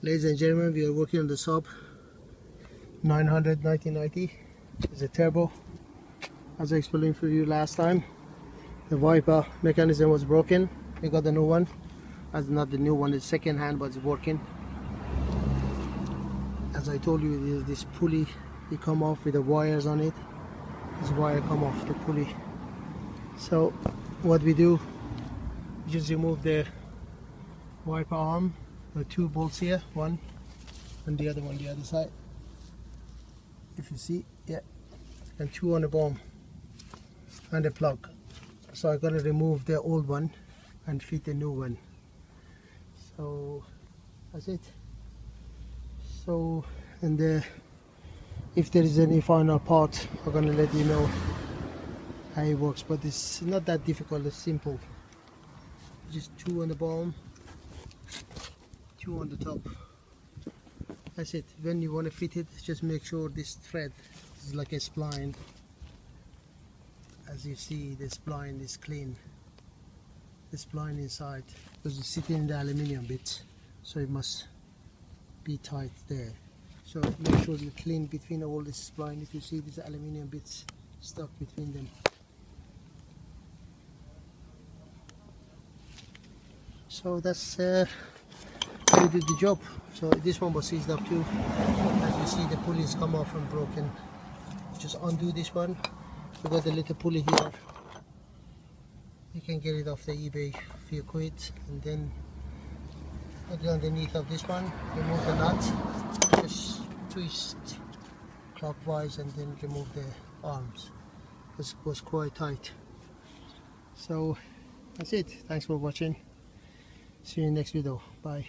Ladies and gentlemen, we are working on the Saab 900 1990. It's a turbo. As I explained for you last time, the wiper mechanism was broken. We got the new one. As not the new one, it's second hand, but it's working. As I told you, there's this pulley. It come off with the wires on it. This wire come off the pulley. So what we do, we just remove the wiper arm. The two bolts here, one and the other one the other side. If you see, yeah, and two on the bottom and a plug. So I gotta remove the old one and fit the new one. So that's it. So, and if there is any final part, I'm gonna let you know how it works. But it's not that difficult. It's simple. Just two on the bottom, two on the top. That's it. When you want to fit it, just make sure this thread is like a spline. As you see, the spline is clean. The spline inside, because it's sitting in the aluminium bit, so it must be tight there. So make sure you're clean between all this spline. If you see these aluminium bits stuck between them. So that's we did the job. So this one was seized up too. As you see, the pulleys come off and broken. Just undo this one. We got the little pulley here. You can get it off the eBay, a few quid, and then put it underneath of this one. Remove the nut. Just twist clockwise and then remove the arms. This was quite tight. So that's it. Thanks for watching. See you in the next video. Bye.